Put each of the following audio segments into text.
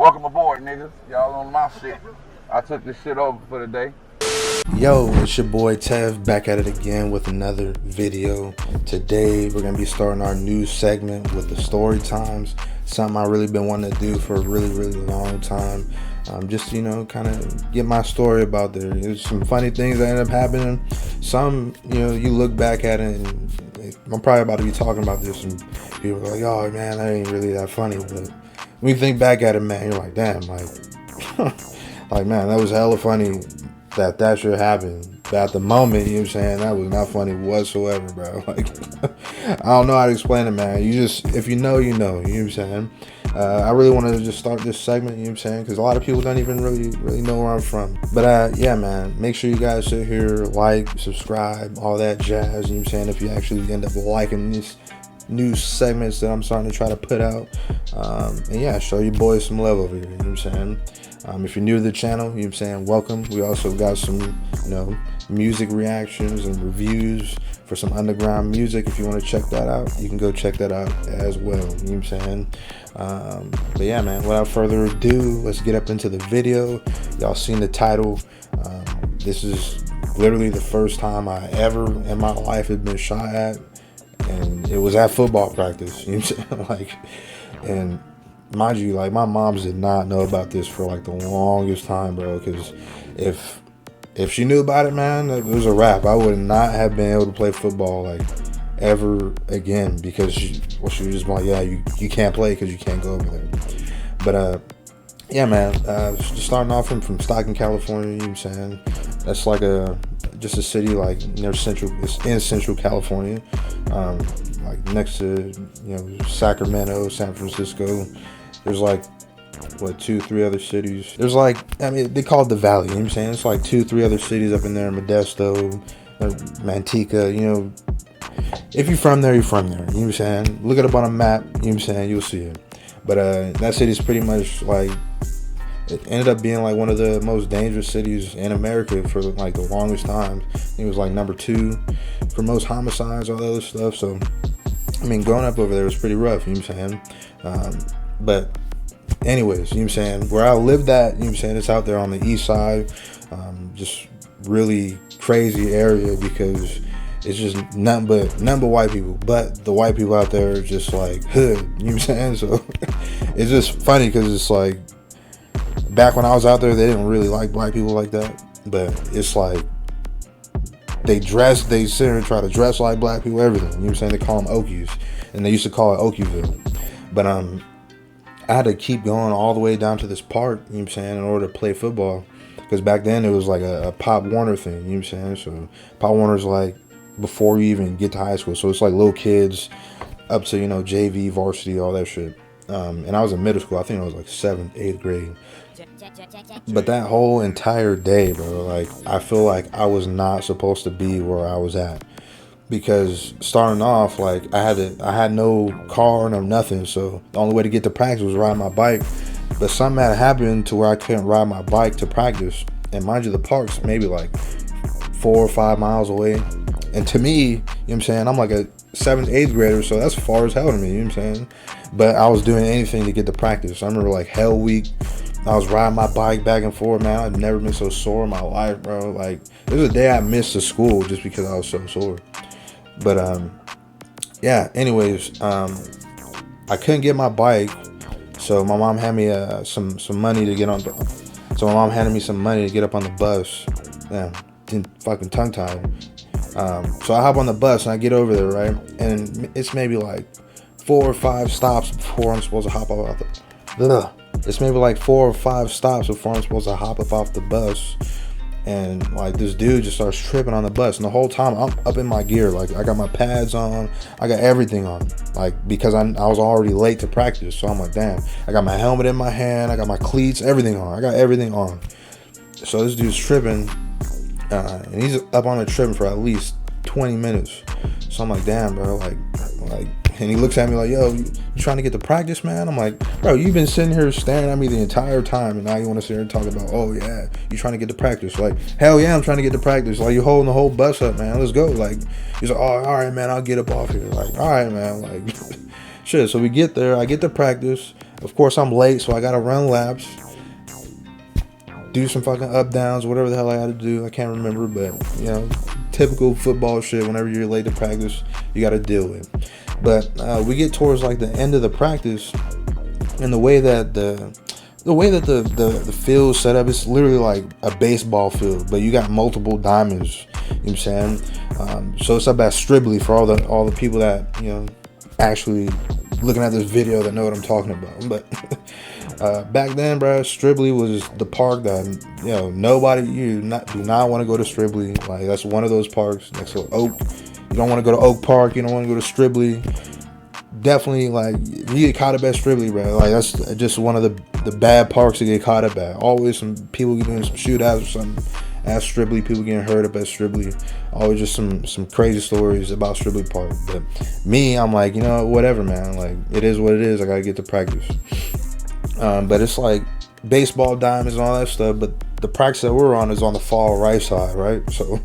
Welcome aboard, niggas. Y'all on my shit. I took this shit over for the day. Yo, it's your boy Tev back at it again with another video. Today we're gonna be starting our new segment with the story times. Something I really been wanting to do for a really long time. Just, you know, kind of get my story about there. There's some funny things that end up happening. Some, you know, you look back at it and I'm probably about to be talking about this and people are like, oh man, that ain't really that funny. But when you think back at it, man, you're like, damn, like, like, man, that was hella funny that should happen. But at the moment, you know what I'm saying, that was not funny whatsoever, bro. Like, I don't know how to explain it, man. You just, if you know, you know. You know what I'm saying? I really wanted to just start this segment, you know what I'm saying? Because a lot of people don't even really know where I'm from. But yeah, man, make sure you guys sit here, like, subscribe, all that jazz, you know what I'm saying? If you actually end up liking these new segments that I'm starting to try to put out. And yeah, show your boys some love over here, you know what I'm saying? If you're new to the channel, you know what I'm saying, welcome. We also got some, you know, music reactions and reviews for some underground music. If you want to check that out, you can go check that out as well, you know what I'm saying? But yeah, man, without further ado, let's get up into the video. Y'all seen the title. This is literally the first time I ever in my life had been shot at, and it was at football practice, you know what I'm saying? Like, and mind you, like, my moms did not know about this for like the longest time, bro, because if she knew about it, man, it was a wrap. I would not have been able to play football like ever again, because she was just like, yeah, you can't play because you can't go over there. But yeah, man, just starting off from Stockton, California, you know what I'm saying? That's like just a city like near it's in Central California, like next to, you know, Sacramento, San Francisco. There's like, what, 2-3 other cities. There's like, I mean, they call it the Valley, you know what I'm saying? It's like 2-3 other cities up in there, Modesto, Manteca, you know. If you're from there, you're from there, you know what I'm saying? Look it up on a map, you know what I'm saying? You'll see it. But that city's pretty much like, it ended up being like one of the most dangerous cities in America for like the longest time. It was like number 2 for most homicides, all that other stuff. So, I mean, growing up over there was pretty rough, you know what I'm saying? But anyways, you know what I'm saying, where I lived at, you know what I'm saying, it's out there on the east side. Just really crazy area because it's just nothing but white people. But the white people out there are just like hood, you know what I'm saying? So it's just funny because it's like, back when I was out there, they didn't really like black people like that. But it's like, they sit there and try to dress like black people, everything. You know what I'm saying? They call them Okies. And they used to call it Okieville. But I had to keep going all the way down to this park, you know what I'm saying, in order to play football. Because back then it was like a Pop Warner thing, you know what I'm saying? So Pop Warner's like before you even get to high school. So it's like little kids up to, you know, JV, varsity, all that shit. And I was in middle school. I think I was like 7th, 8th grade. But that whole entire day, bro, like, I feel like I was not supposed to be where I was at. Because starting off, like, I had no car, no nothing, so the only way to get to practice was riding my bike. But something had happened to where I couldn't ride my bike to practice. And mind you, the park's maybe like 4 or 5 miles away. And to me, you know what I'm saying, I'm like a 7th, 8th grader, so that's far as hell to me, you know what I'm saying? But I was doing anything to get to practice. I remember like Hell Week, I was riding my bike back and forth, man. I've never been so sore in my life, bro. Like, there was a day I missed the school just because I was so sore. But yeah, anyways, I couldn't get my bike, so my mom had me some money to get on. So my mom handed me some money to get up on the bus. Damn, fucking tongue tied. So I hop on the bus and I get over there, right? And it's maybe like 4 or 5 stops before I'm supposed to hop off the. It's maybe like 4 or 5 stops before I'm supposed to hop up off the bus. And like, this dude just starts tripping on the bus, and the whole time I'm up in my gear, like I got my pads on, I got everything on, like, because I was already late to practice. So I'm like, damn, I got my helmet in my hand, I got my cleats, everything on, I got everything on. So this dude's tripping, and he's up on the tripping for at least 20 minutes. So I'm like, damn, bro, like, and he looks at me like, yo, you trying to get to practice, man? I'm like, bro, you've been sitting here staring at me the entire time, and now you want to sit here and talk about, oh yeah, you trying to get to practice? Like, hell yeah, I'm trying to get to practice. Like, you holding the whole bus up, man, let's go. Like, he's like, oh, all right, man, I'll get up off here. Like, all right, man, like, shit. So we get there, I get to practice, Of course, I'm late, so I gotta run laps, do some fucking up downs, whatever the hell I had to do. I can't remember, but typical football shit. Whenever you're late to practice, you gotta deal with. But we get towards like the end of the practice, and the way that the field's set up, it's literally like a baseball field, but you got multiple diamonds. You know what I'm saying? So it's up at Stribley for all the people that actually looking at this video that know what I'm talking about. But back then, bro, Stribley was the park that nobody do not want to go to Stribley. Like, that's one of those parks next to Oak. You don't want to go to Oak Park. You don't want to go to Stribley. Definitely, like, you get caught up at Stribley, bro. Like, that's just one of the bad parks to get caught up at. Always some people doing some shootouts or something at Stribley, people getting hurt up at Stribley. Always just some crazy stories about Stribley Park. But me, I'm like, whatever, man. Like, it is what it is. I gotta get to practice. But it's like baseball diamonds and all that stuff. But the practice that we're on is on the far right side, right? So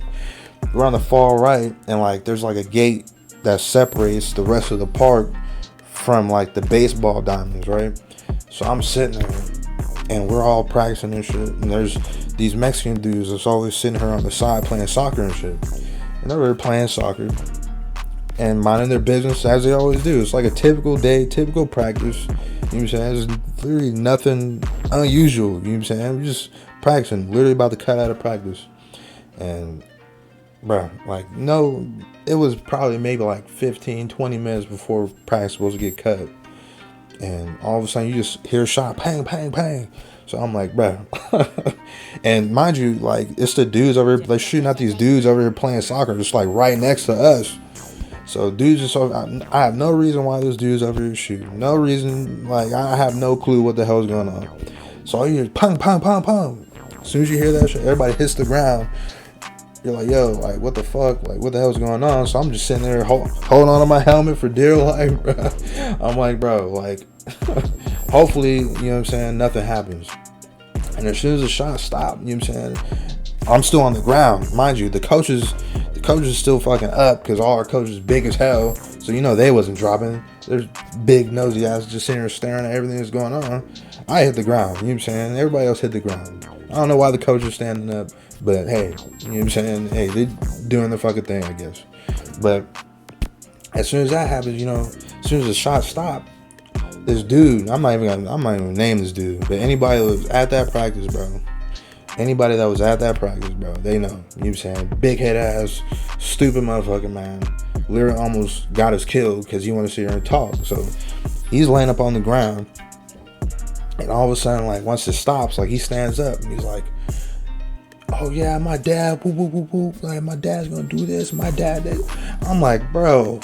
we're on the far right, and like there's like a gate that separates the rest of the park from like the baseball diamonds, right? So I'm sitting there and we're all practicing and shit, and there's these Mexican dudes that's always sitting here on the side playing soccer and shit, and they're really playing soccer and minding their business as they always do. It's like a typical day, typical practice. You know what I'm saying? There's literally nothing unusual. You know what I'm saying? We're just practicing, literally about to cut out of practice. And bro, like, no, it was probably maybe like 15, 20 minutes before practice was supposed to get cut. And all of a sudden you just hear a shot, pang, pang, pang. So I'm like, bro. And mind you, like, it's the dudes over here, they're shooting at these dudes over here playing soccer, just like right next to us. So dudes just, I have no reason why this dude's over here shooting. No reason, like, I have no clue what the hell's going on. So all you hear is pang, pang, pang, pang. As soon as you hear that shit, everybody hits the ground. You're like, yo, like, what the fuck? Like, what the hell's going on? So I'm just sitting there holding on to my helmet for dear life, bro. I'm like, bro, like, hopefully, you know what I'm saying, nothing happens. And as soon as the shot stopped, you know what I'm saying, I'm still on the ground. Mind you, the coaches still fucking up because all our coaches big as hell. So, they wasn't dropping. There's big nosy ass just sitting there staring at everything that's going on. I hit the ground, you know what I'm saying? Everybody else hit the ground. I don't know why the coach is standing up, but hey, you know what I'm saying? Hey, they're doing the fucking thing, I guess. But as soon as that happens, as soon as the shot stopped, this dude, I'm not even gonna name this dude, but anybody that was at that practice, bro, they know. You know what I'm saying? Big head ass, stupid motherfucking man. Literally almost got us killed because he wanted to sit here and talk. So he's laying up on the ground. And all of a sudden, like, once it stops, like, he stands up and he's like, oh yeah, my dad, whoop, whoop, whoop, whoop. Like, my dad's gonna do this, my dad did. I'm like, bro,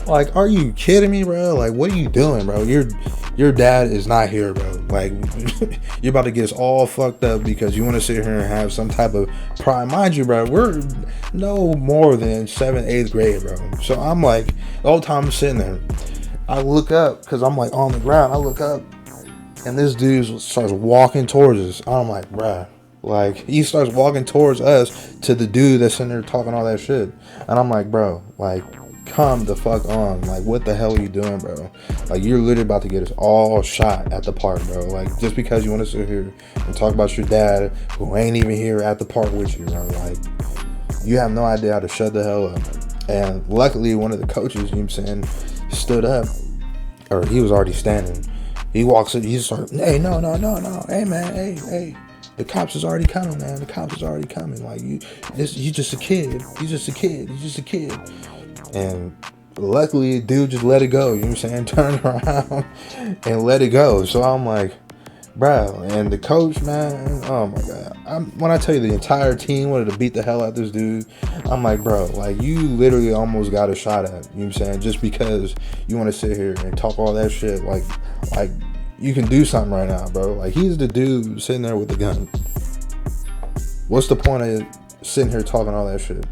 like, are you kidding me, bro? Like, what are you doing, bro? Your dad is not here, bro. Like, you're about to get us all fucked up because you want to sit here and have some type of pride. Mind you, bro, we're no more than 7th, 8th grade, bro. So I'm like, the whole time I'm sitting there, I look up because I'm like on the ground. I look up and this dude starts walking towards us. I'm like, bruh. Like, he starts walking towards us to the dude that's in there talking all that shit. And I'm like, bro, like, come the fuck on. Like, what the hell are you doing, bro? Like, you're literally about to get us all shot at the park, bro. Like, just because you want to sit here and talk about your dad who ain't even here at the park with you, bro. Like, you have no idea how to shut the hell up. And luckily, one of the coaches, you know what I'm saying, stood up. Or he was already standing. He walks in, he starts, hey, no. Hey, man, hey. The cops is already coming, man. The cops is already coming. Like, you just a kid. He's just a kid. And luckily, dude just let it go. You know what I'm saying? Turned around and let it go. So I'm like, bro. And the coach, man, oh my God. When I tell you the entire team wanted to beat the hell out of this dude, I'm like, bro, like, you literally almost got a shot at. You know what I'm saying? Just because you want to sit here and talk all that shit. Like, you can do something right now, bro. Like, he's the dude sitting there with the gun. What's the point of sitting here talking all that shit?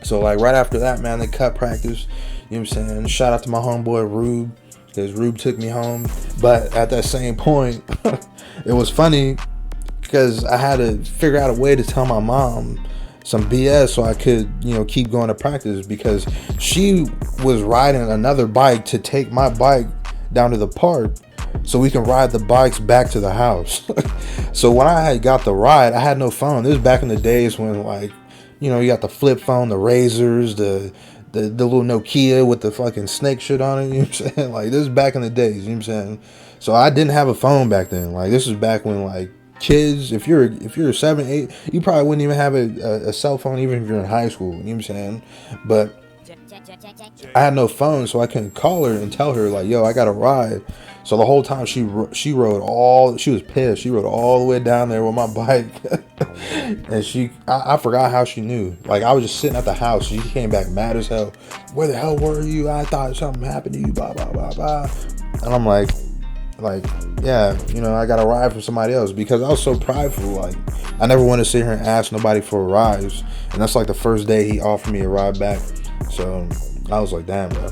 So, like, right after that, man, they cut practice. You know what I'm saying? Shout out to my homeboy, Rube, because Rube took me home. But at that same point, it was funny because I had to figure out a way to tell my mom some BS so I could, keep going to practice, because she was riding another bike to take my bike down to the park. so we can ride the bikes back to the house. So when I had got the ride, I had no phone. This was back in the days when, like, you know, you got the flip phone, the Razors, the little Nokia with the fucking snake shit on it. You know what I'm saying? Like, this is back in the days. You know what I'm saying? So I didn't have a phone back then. Like, this was back when, like, kids, if you're 7, 8, you probably wouldn't even have a cell phone, even if you're in high school. You know what I'm saying? But I had no phone, so I couldn't call her and tell her, like, yo, I got a ride. So the whole time she rode she was pissed. She rode all the way down there with my bike. And I forgot how she knew. Like, I was just sitting at the house. She came back mad as hell. Where the hell were you? I thought something happened to you, blah, blah, blah, blah. And I'm like, yeah, you know, I got a ride from somebody else, because I was so prideful. Like, I never wanted to sit here and ask nobody for rides. And that's like the first day he offered me a ride back. So I was like, damn, bro.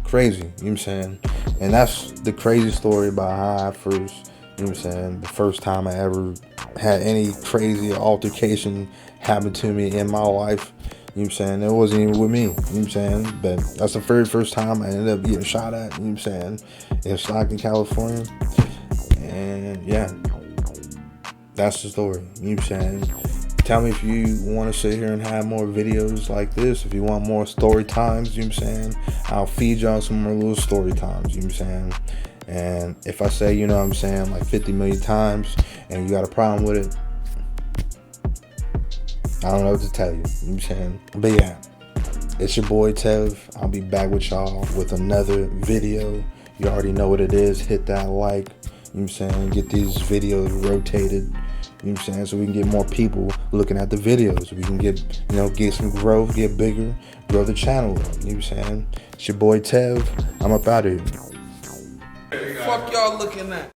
Crazy, you know what I'm saying? And that's the crazy story about how I first, you know what I'm saying, the first time I ever had any crazy altercation happen to me in my life. You know what I'm saying? It wasn't even with me. You know what I'm saying? But that's the very first time I ended up getting shot at. You know what I'm saying? In Stockton, California. And yeah, that's the story. You know what I'm saying? Tell me if you want to sit here and have more videos like this. If you want more story times, you know what I'm saying? I'll feed y'all some more little story times, you know what I'm saying? And if I say, you know what I'm saying, like 50 million times and you got a problem with it, I don't know what to tell you, you know what I'm saying? But yeah, it's your boy Tev. I'll be back with y'all with another video. You already know what it is. Hit that like, you know what I'm saying? Get these videos rotated. You know what I'm saying? So we can get more people looking at the videos. We can get, you know, get some growth, get bigger, grow the channel up. You know what I'm saying? It's your boy Tev. I'm up out of here. Fuck y'all looking at.